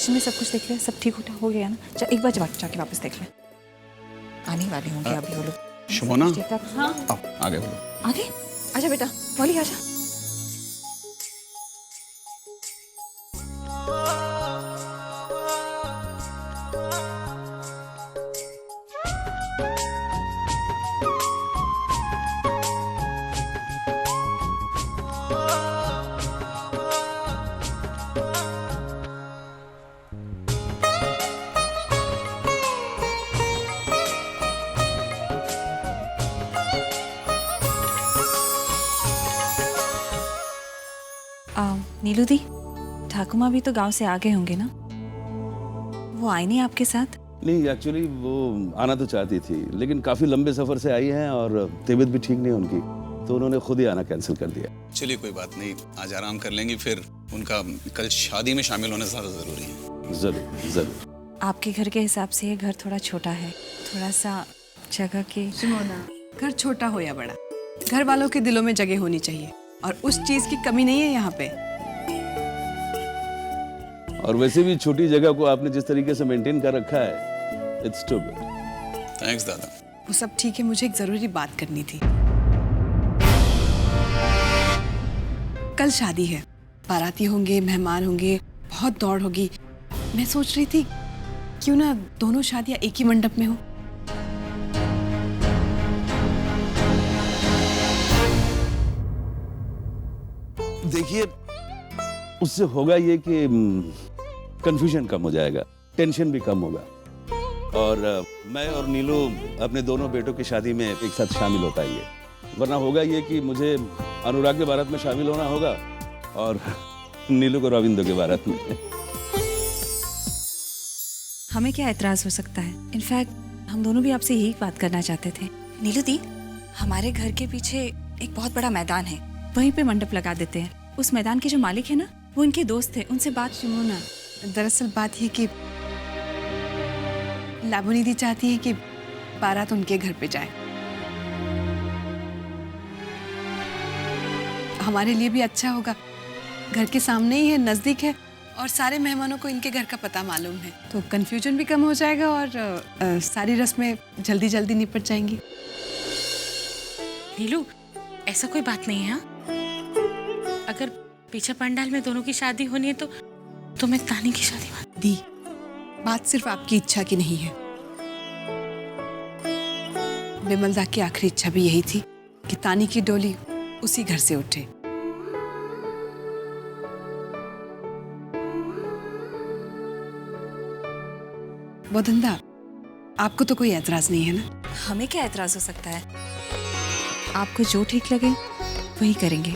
Kitchen में सब कुछ देख लिया, सब ठीक हो गया ना? एक बार जाके वापस देख ले। आने वाले होंगे अभी वो लोग। शुभोना, हाँ आगे बोलो। आगे आजा बेटा, मौली आजा। नीलू दी, ठाकुर माँ भी तो गांव से आ गए होंगे ना? वो आई नहीं आपके साथ? नहीं, एक्चुअली वो आना तो चाहती थी, लेकिन काफी लंबे सफर से आई हैं और तबीयत भी ठीक नहीं उनकी, तो उन्होंने खुद ही आना कैंसिल कर दिया। चलिए कोई बात नहीं, आज आराम कर लेंगी, फिर उनका कल शादी में शामिल होना ज्यादा जरूरी है। जरूर जरूर। आपके घर के हिसाब से ये घर थोड़ा छोटा है, थोड़ा सा जगह के। सिमोना, घर छोटा हो या बड़ा, घर वालों के दिलों में जगह होनी चाहिए और उस चीज की कमी नहीं है यहाँ पे। और वैसे भी छोटी जगह को आपने जिस तरीके से मेंटेन कर रखा है, इट्स टू गुड। थैंक्स दादा। वो सब ठीक है, मुझे एक जरूरी बात करनी थी। कल शादी है, बाराती होंगे, मेहमान होंगे, बहुत दौड़ होगी। मैं सोच रही थी क्यों ना दोनों शादियां एक ही मंडप में हो। देखिए, उससे होगा ये कि कंफ्यूजन कम हो जाएगा, टेंशन भी कम होगा, और मैं और नीलू अपने दोनों बेटों की शादी में एक साथ शामिल हो पाएंगे। वरना होगा ये कि मुझे अनुराग के बारात में शामिल होना होगा और नीलू को रविंद्र के बारात में। हमें क्या एतराज हो सकता है? इनफैक्ट हम दोनों भी आपसे यही बात करना चाहते थे। नीलू दी, हमारे घर के पीछे एक बहुत बड़ा मैदान है, वहीं पे मंडप लगा देते हैं। उस मैदान के जो मालिक है ना, वो इनके दोस्त थे, उनसे बात। सिमोना, दरअसल बात ये कि लाबोनी दी चाहती है कि बारात उनके घर पे जाए। हमारे लिए भी अच्छा होगा, घर के सामने ही है, नजदीक है, और सारे मेहमानों को इनके घर का पता मालूम है, तो कंफ्यूजन भी कम हो जाएगा और सारी रस्में जल्दी जल्दी निपट जाएंगी। नीलू, ऐसा कोई बात नहीं है। अगर पीछे पंडाल में दोनों की शादी होनी है तो मैं तानी की शादी मान। दी, बात सिर्फ आपकी इच्छा की नहीं है। विमलदा की आखिरी इच्छा भी यही थी कि तानी की डोली उसी घर से उठे। बोधंदा, आपको तो कोई एतराज नहीं है ना? हमें क्या एतराज हो सकता है? आपको जो ठीक लगे वही करेंगे।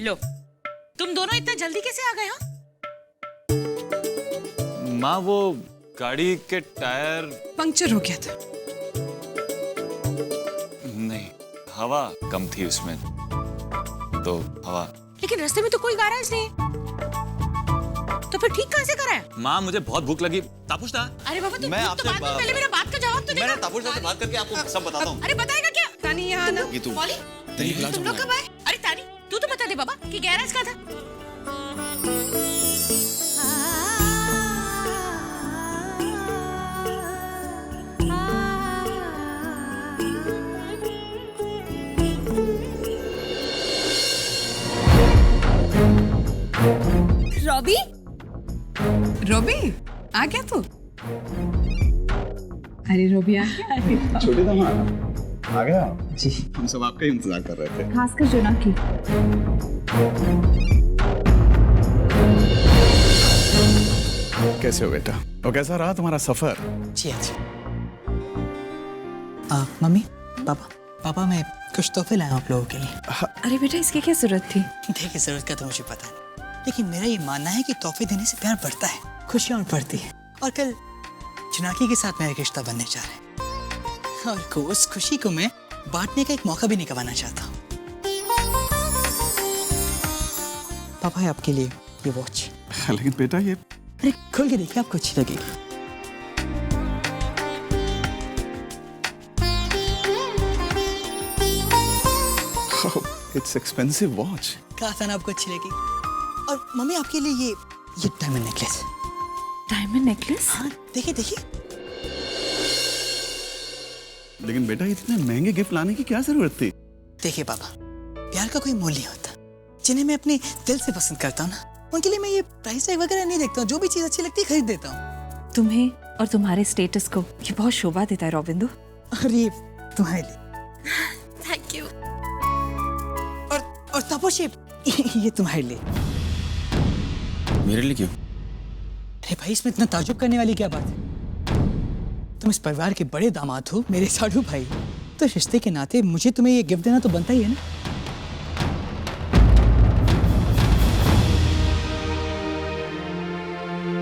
लो, तुम दोनों इतना जल्दी कैसे आ गए हो? माँ, वो गाड़ी के टायर पंक्चर हो गया था। नहीं, हवा कम थी उसमें, तो हवा। लेकिन रास्ते में तो कोई गैराज नहीं है, तो फिर ठीक कहाँ से करा है? माँ, मुझे बहुत भूख लगी। तापुष्टा, अरे बाबा, तुम मैं तो आपसे बाद में पहले मेरा बात का जवाब तो देना। मैं तापुष्टा से बात करके आपको सब बताता हूँ। अरे बताएगा क्या? तानी यहाँ आना। मौली, तुम लोग कब आए? अरे तानी, तू तो बता दे बाबा कि गैराज का था। रॉबी, रॉबी आ गया तू? अरे रॉबी आ गया। छोटे दामाद आ गया जी, हम सब आपका ही इंतजार कर रहे थे। खासकर जोना की। कैसे हो बेटा, और कैसा रहा तुम्हारा सफर? जी अच्छी। मम्मी, पापा मैं कुछ तोहफे लाया हूं आप लोगों के लिए। अरे बेटा, इसकी क्या जरूरत थी? देखिए, जरूरत का तो मुझे पता है, लेकिन मेरा ये मानना है कि तोहफे देने से प्यार बढ़ता है, खुशियाँ और बढ़ती है। और कल चुनाकी के साथ मेरा रिश्ता बनने जा रहा है, और उस खुशी को मैं बांटने का एक मौका भी नहीं गंवाना चाहता हूँ। पापा, आपके लिए ये वॉच। लेकिन बेटा ये अरे खोल के देखिए, आपको अच्छी लगेगी। It's expensive watch. कहा था ना आपको अच्छी लगेगी। और मम्मी आपके लिए ये डायमंड नेकलेस। Diamond necklace? हाँ देखिए देखिए। लेकिन बेटा इतने महंगे गिफ्ट लाने की क्या जरूरत थी? देखिए पापा, प्यार का कोई मूल्य नहीं होता। जिन्हें मैं अपने दिल से पसंद करता हूँ ना, उनके लिए मैं ये प्राइस टैग वगैरह नहीं देखता हूँ। जो भी चीज अच्छी लगती है खरीद देता हूँ। तुम्हें और तुम्हारे स्टेटस को ये बहुत शोभा देता है रॉबिंदो। और ये तुम्हारे लिए। Thank you. और तापस ये तुम्हारे लिए। मेरे लिए क्यों? अरे भाई, इसमें इतना ताजुब करने वाली क्या बात है? तुम इस परिवार के बड़े दामाद हो, मेरे साढ़ू भाई, तो रिश्ते के नाते मुझे तुम्हें ये गिफ्ट देना तो बनता ही है ना।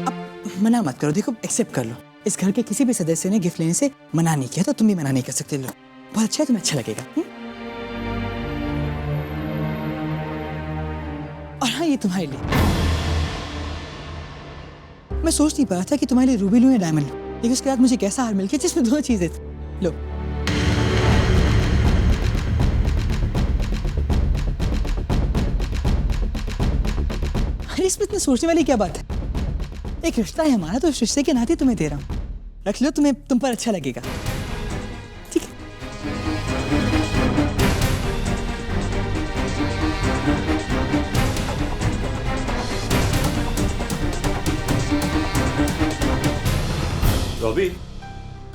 अब मना मत करो, देखो एक्सेप्ट कर लो। इस घर के किसी भी सदस्य ने गिफ्ट लेने से मना नहीं किया, तो तुम भी मना नहीं कर सकते। लो, बहुत अच्छा है, तुम्हें अच्छा लगेगा। और हाँ, ये तुम्हारे लिए। मैं सोच नहीं पा रहा था कि तुम्हारे लिए रूबी लूं या डायमंड लूं, लेकिन उसके बाद मुझे कैसा हार मिल गया जिसमें दोनों चीजें थी। लो। अरे इसमें इतना सोचने वाली क्या बात है? एक रिश्ता है हमारा, तो इस रिश्ते के नाते तुम्हें दे रहा हूं। रख लो, तुम्हें तुम पर अच्छा लगेगा। ठीक है। रॉबी,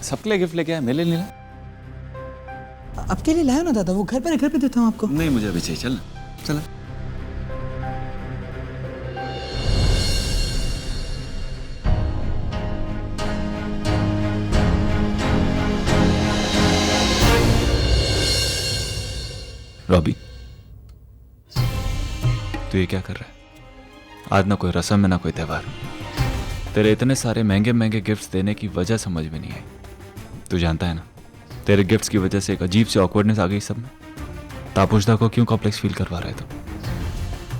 सबके लिए गिफ्ट लेके आया, मेरे लिए नहीं लाया? आपके लिए लाया ना दादा, वो घर पे देता हूँ आपको। नहीं, मुझे अभी चाहिए। चल चल। रॉबी, तू ये क्या कर रहा है? आज ना कोई रस्म है ना कोई त्योहार। तेरे इतने सारे महंगे महंगे गिफ्ट्स देने की वजह समझ में नहीं आई। तू जानता है ना, तेरे गिफ्ट्स की वजह से एक अजीब सी ऑकवर्डनेस आ गई सब में। तापुष्दा को क्यों कॉम्प्लेक्स फील करवा रहे थे?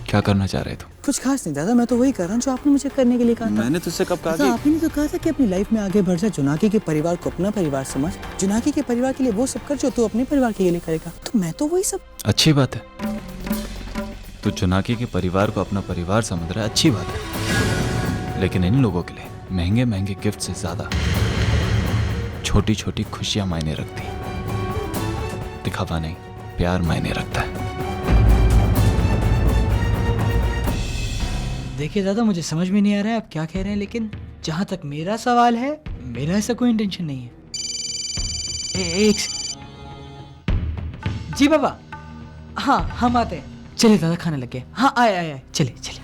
क्या करना चाह रहे थे? कुछ खास नहीं दादा, मैं तो वही कर रहा हूँ जो आपने मुझे करने के लिए कहा था। मैंने तुझसे कब कहा दादा, आपने तो कहा था कि अपनी लाइफ में आगे बढ़ जा, जुनाकी के परिवार को अपना परिवार समझ, जुनाकी के परिवार के लिए वो सब कर जो तू अपने परिवार के लिए करेगा। तो मैं तो वही सब। अच्छी बात है, तू जुनाकी के परिवार को अपना परिवार समझ रहा है, अच्छी बात है। लेकिन इन लोगों के लिए महंगे महंगे गिफ्ट से ज्यादा छोटी छोटी खुशियां मायने रखती हैं। दिखावा नहीं, प्यार मायने रखता है। देखिए दादा, मुझे समझ में नहीं आ रहा है आप क्या कह रहे हैं, लेकिन जहां तक मेरा सवाल है, मेरा ऐसा कोई इंटेंशन नहीं है। एक जी बाबा, हाँ हम आते हैं। चलिए दादा, खाने लगे। हाँ आए आए आए, चलिए चलिए।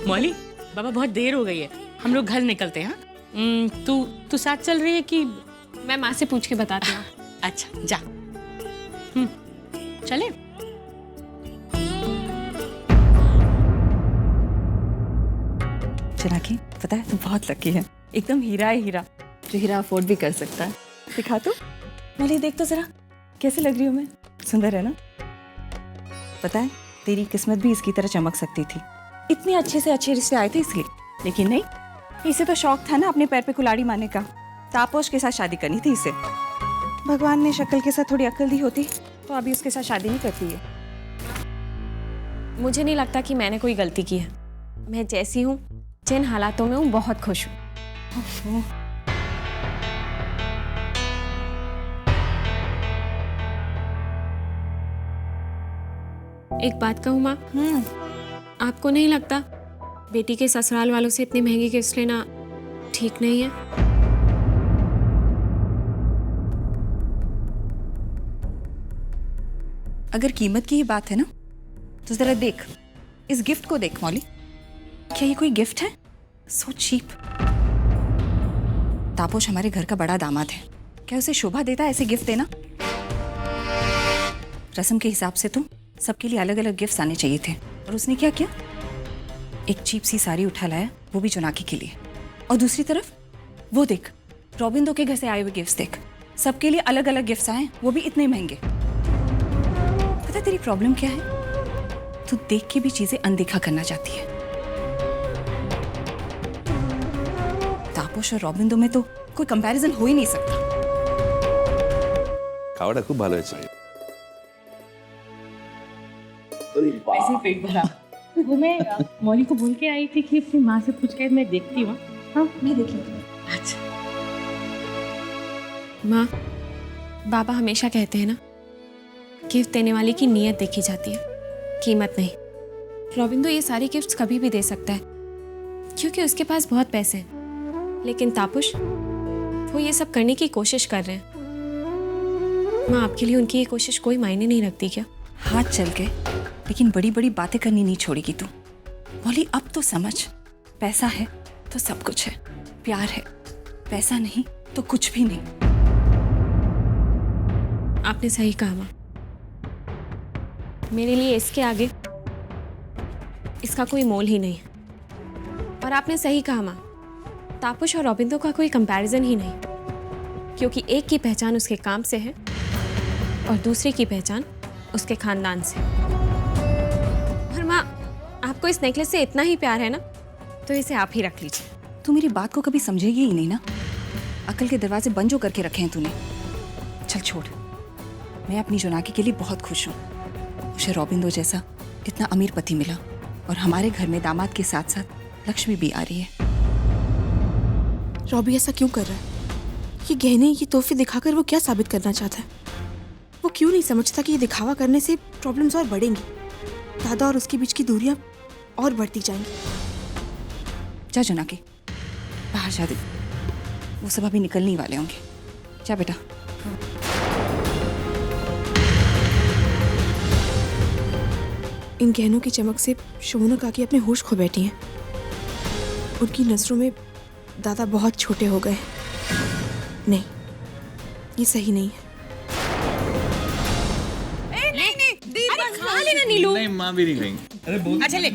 मौली, बाबा बहुत देर हो गई है, हम लोग घर निकलते हैं। हाँ, तू साथ चल रही है कि? मैं माँ से पूछ के बताती हूँ। अच्छा जा। चले। चिरागी, पता है तुम बहुत लकी है, एकदम हीरा है, हीरा जो हीरा अफोर्ड भी कर सकता है। दिखा तो मौली, देख तो जरा कैसे लग रही हूँ मैं, सुंदर है ना? पता है तेरी किस्मत भी इसकी तरह चमक सकती थी। इतने अच्छे से अच्छे रिश्ते आए थे इसलिए, लेकिन नहीं, इसे तो शौक था ना अपने पैर पे कुल्हाड़ी मारने का। तापोश के साथ शादी करनी थी इसे। भगवान ने शक्ल के साथ थोड़ी अक्ल दी होती तो अभी उसके साथ शादी नहीं करती है। मुझे नहीं लगता कि मैंने कोई गलती की है। मैं जैसी हूँ, जिन हालातों में हूँ, बहुत खुश हूँ। एक बात कहूँ माँ, आपको नहीं लगता बेटी के ससुराल वालों से इतने महंगे गिफ्ट लेना ठीक नहीं है? अगर कीमत की ही बात है ना, तो जरा देख, इस गिफ्ट को देख मौली। क्या ये कोई गिफ्ट है? So cheap. तापोश हमारे घर का बड़ा दामाद है, क्या उसे शोभा देता है ऐसे गिफ्ट देना? रस्म के हिसाब से तो सबके लिए अलग अलग गिफ्ट्स आने चाहिए थे, और उसने क्या किया? एक चीप सी साड़ी उठा लाया, वो भी चुनाकी के लिए। और दूसरी तरफ वो देख, रॉबिंदो के घर से आए हुए गिफ्ट्स देख, सबके लिए अलग अलग गिफ्ट्स आए, वो भी इतने महंगे। पता तेरी प्रॉब्लम क्या है? तू देख के भी चीजें अनदेखा करना चाहती है। तापोश और रॉबिंदो में तो कोई कंपैरिजन हो ही नहीं सकता। খাওয়াটা খুব ভালো হয়েছে। वैसे ही पेट भरा। वो मैं मौली को बोल के आई थी कि अपनी माँ से पूछ के मैं देखती हूँ। हाँ, मैं देख लेती हूँ। अच्छा। माँ, बाबा हमेशा कहते हैं ना, गिफ्ट देने वाले की नीयत देखी जाती है, कीमत नहीं। रॉबिंदो ये सारे गिफ्ट्स कभी भी दे सकता है क्योंकि उसके पास बहुत पैसे हैं, लेकिन तापुश वो ये सब करने की कोशिश कर रहे हैं। माँ, आपके लिए उनकी ये कोशिश कोई मायने नहीं रखती क्या? हाथ चल गए, लेकिन बड़ी बड़ी बातें करनी नहीं छोड़ेगी तू। मौली, अब तो समझ, पैसा है तो सब कुछ है, प्यार है, पैसा नहीं तो कुछ भी नहीं। आपने सही कहा माँ, मेरे लिए इसके आगे इसका कोई मोल ही नहीं है। और आपने सही कहा माँ, तापुश और रॉबिंदो का कोई कंपैरिजन ही नहीं, क्योंकि एक की पहचान उसके काम से है और दूसरे की पहचान उसके खानदान से। और माँ, आपको इस नेकलेस से इतना ही प्यार है ना, तो इसे आप ही रख लीजिए। तू मेरी बात को कभी समझेगी ही नहीं ना। अकल के दरवाजे बंद जो करके रखे हैं तूने। चल छोड़, मैं अपनी जोनाकी के लिए बहुत खुश हूँ। मुझे रॉबिंदो जैसा इतना अमीर पति मिला, और हमारे घर में दामाद के साथ साथ लक्ष्मी भी आ रही है। रॉबी ऐसा क्यों कर रहा है? ये गहने, ये तोहफे दिखाकर वो क्या साबित करना चाहता है? वो क्यों नहीं समझता कि ये दिखावा करने से प्रॉब्लम्स और बढ़ेंगी, दादा और उसके बीच की दूरियां और बढ़ती जाएंगी। जा जोनाकी, बाहर जा दे, वो सब अभी निकलने ही वाले होंगे। जा बेटा। इन गहनों की चमक से शोनक आके अपने होश खो बैठी हैं। उनकी नजरों में दादा बहुत छोटे हो गए। नहीं, ये सही नहीं है। खा लेना नीलू। नहीं माँ भी नहीं खाएंगी। अरे बहुत अच्छा ले,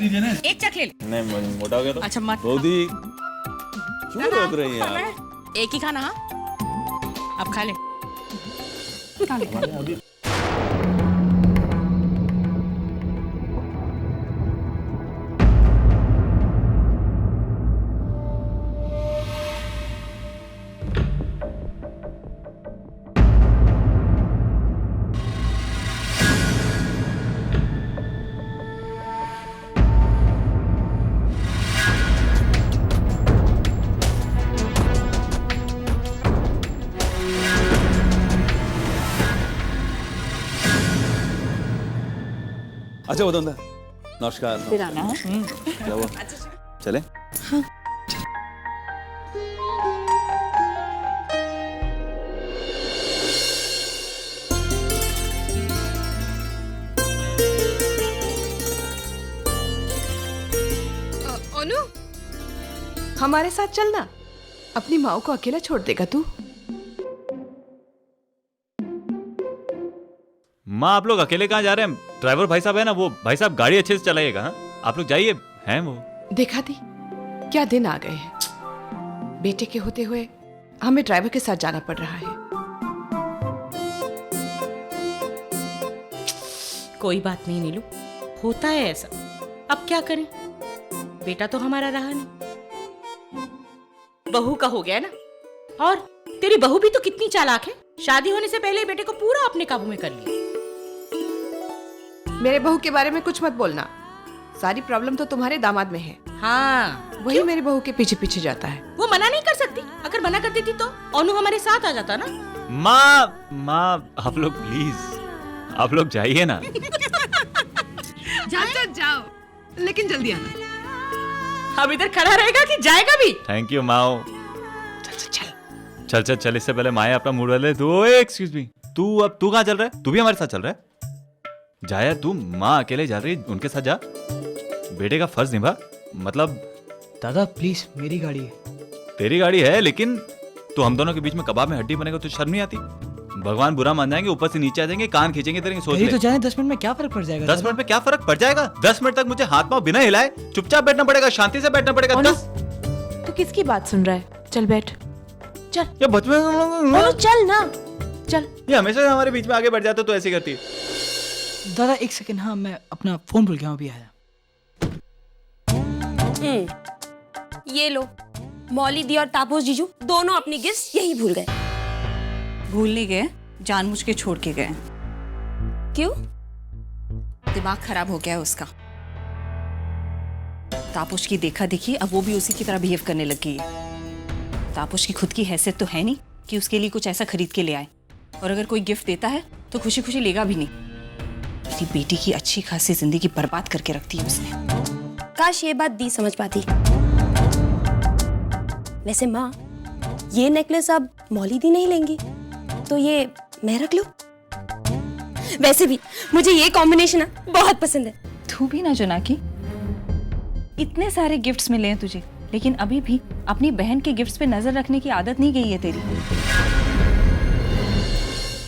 एक चख ले। नहीं, मोटा हो गया तो। अच्छा मत। बौदी क्यों रोक रही हैं आप? एक ही खाना। हाँ, अब खा ले। अच्छा वदंदा, नमस्कार। फिर आना है। क्या हुआ? चले? ओनू, हमारे साथ चलना। अपनी माँ को अकेला छोड़ देगा तू? माँ, आप लोग अकेले कहाँ जा रहे हैं? ड्राइवर भाई साहब है ना, वो भाई साहब गाड़ी अच्छे से चलाइएगा। हाँ, आप लोग जाइए, हैं वो। देखा थी क्या दिन आ गए हैं। बेटे के होते हुए हमें ड्राइवर के साथ जाना पड़ रहा है। कोई बात नहीं नीलू, होता है ऐसा। अब क्या करें, बेटा तो हमारा रहा नहीं, बहू का हो गया ना। और तेरी बहू भी तो कितनी चालाक है, शादी होने से पहले बेटे को पूरा अपने काबू में कर लिया। मेरे बहू के बारे में कुछ मत बोलना। सारी प्रॉब्लम तो तुम्हारे दामाद में है। हाँ, वही मेरी बहू के पीछे पीछे जाता है। वो मना नहीं कर सकती। अगर मना कर देती तो अनु हमारे साथ आ जाता ना। माँ, आप लोग प्लीज, आप लोग जाइए ना। तो जाओ, लेकिन जल्दी आना। अब इधर खड़ा रहेगा कि जाएगा भी? थैंक यू माओ। चल चल चल, इससे पहले माया अपना मूड बदले। तू एक्सक्यूज मी, तू कहाँ चल रहा है? तू भी हमारे साथ चल रहा है? जा यार, तू माँ अकेले जा रही, उनके साथ जा। बेटे का फर्ज निभा। मतलब दादा प्लीज, मेरी गाड़ी है। तेरी गाड़ी है, लेकिन तू हम दोनों के बीच में कबाब में हड्डी बनेगा तो शर्म नहीं आती? भगवान बुरा मान जाएंगे, ऊपर से नीचे आ जाएंगे, कान खींचेंगे तेरे। सोच ले, तो जाने 10 मिनट में क्या फर्क पड़ जाएगा? 10 मिनट में क्या फर्क पड़ जाएगा? 10 मिनट तक मुझे हाथ पांव बिना हिलाए चुपचाप बैठना पड़ेगा, शांति से बैठना पड़ेगा। तो किसकी बात सुन रहा है? चल बैठ, चल। ये बचपन चल ना, चल। ये हमेशा हमारे बीच में आगे बढ़ जाता तो ऐसे करती है। दादा एक सेकंड, हाँ मैं अपना फोन भूल गया हूँ, अभी आया। ये लो, मौली दी और तापस जीजू दोनों अपनी गिफ्ट यही भूल गए। भूल नहीं गए, जानबूझ के छोड़ के गए। क्यों? दिमाग खराब हो गया है उसका। तापुश की देखा देखी अब वो भी उसी की तरह बिहेव करने लग गई है। तापुश की खुद की हैसियत तो है नहीं कि उसके लिए कुछ ऐसा खरीद के ले आए, और अगर कोई गिफ्ट देता है तो खुशी खुशी लेगा भी नहीं। मेरी बेटी की अच्छी खासी जिंदगी बर्बाद करके रखती है उसने। काश ये बात दी समझ पाती। वैसे माँ, ये नेकलेस अब मौली दी नहीं लेंगी तो ये मैं रख लूं? वैसे भी मुझे ये कॉम्बिनेशन ना बहुत पसंद है। तू भी ना जुनाकी, इतने सारे गिफ्ट्स मिले हैं तुझे, लेकिन अभी भी अपनी बहन के गिफ्ट्स पे नजर रखने की आदत नहीं गई है तेरी।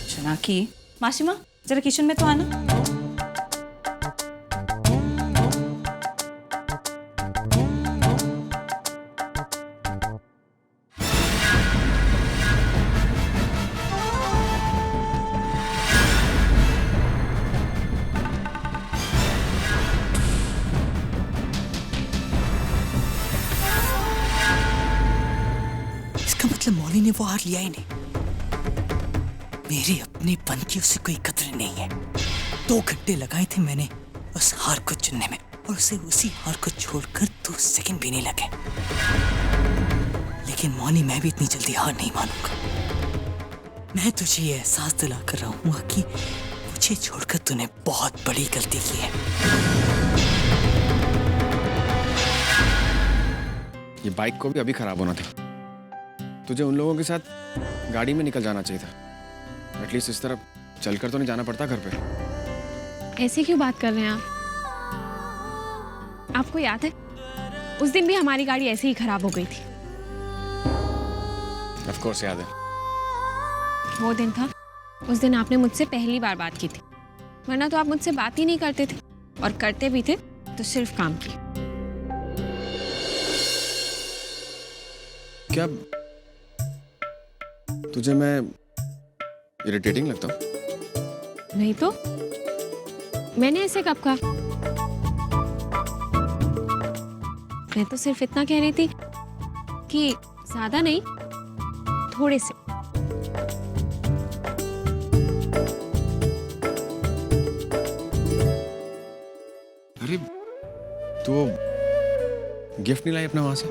जुनाकी, माशिमा जरा किचन में तो आना। मतलब मौली ने वो हार लिया ही नहीं। मेरे अपने पन की उसे कोई कदर नहीं है। 2 घंटे लगाए थे मैंने उस हार को चुनने में, और उसे उसी हार को छोड़कर 2 सेकंड भी नहीं लगे। लेकिन मौली, मैं भी इतनी जल्दी हार नहीं मानूंगा। मैं तुझे ये एहसास दिला कर रहा हूँ कि मुझे छोड़कर तूने बहुत बड़ी गलती की है। ये बाइक को भी अभी खराब होना था। तुझे उन लोगों के साथ गाड़ी में निकल जाना चाहिए था। एटलीस्ट इस तरफ चलकर तो नहीं जाना पड़ता घर पे। ऐसे क्यों बात कर रहे हैं आप? आपको याद है उस दिन भी हमारी गाड़ी ऐसे ही खराब हो गई थी? ऑफ कोर्स याद है। वो दिन था, उस दिन आपने मुझसे पहली बार बात की थी, वरना तो आप मुझसे बात ही नहीं करते थे, और करते भी थे तो सिर्फ काम की। क्या तुझे मैं इरिटेटिंग लगता हूँ? नहीं तो, मैंने ऐसे कब कहा? मैं तो सिर्फ इतना कह रही थी कि ज्यादा नहीं, थोड़े से। अरे तू गिफ्ट नहीं लाई अपना वहां से?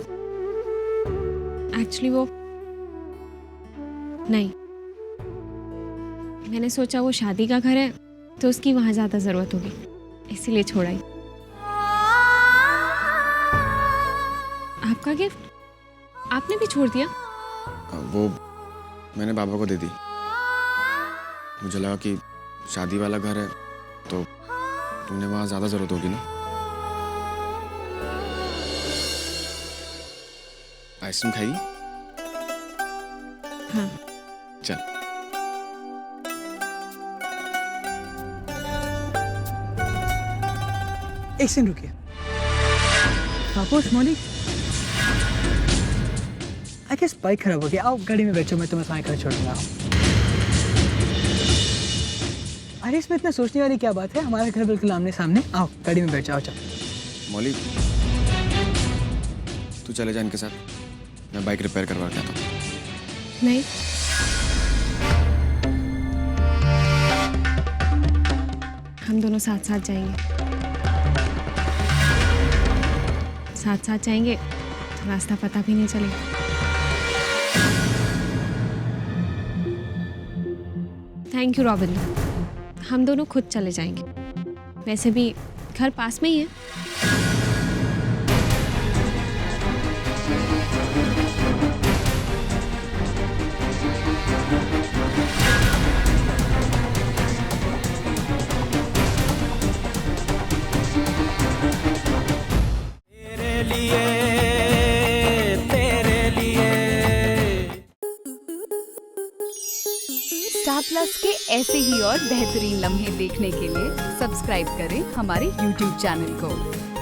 एक्चुअली वो नहीं, मैंने सोचा वो शादी का घर है तो उसकी वहां ज्यादा जरूरत होगी, इसीलिए छोड़ाई। आपका गिफ्ट आपने भी छोड़ दिया? वो मैंने बाबा को दे दी। मुझे लगा कि शादी वाला घर है तो तुमने वहां ज्यादा जरूरत होगी ना। आइसक्रीम खाएगी? हाँ। चल। एक सेकंड रुकिए। तापस, मौली, आई गेस बाइक खराब हो गया। आओ गाड़ी में बैठो, मैं तुम्हें साइकिल छोड़ दूंगा। अरे इसमें इतना सोचने वाली क्या बात है? हमारा घर बिल्कुल आमने सामने। आओ गाड़ी में बैठ जाओ। चलो मौली, तू चले जा इनके साथ, मैं बाइक रिपेयर करवा के आता हूँ। नहीं, हम दोनों साथ साथ जाएंगे। साथ साथ जाएंगे तो रास्ता पता भी नहीं चलेगा। थैंक यू रॉबिन, हम दोनों खुद चले जाएंगे। वैसे भी घर पास में ही है। स्टार प्लस के ऐसे ही और बेहतरीन लम्हे देखने के लिए सब्सक्राइब करें हमारे YouTube चैनल को।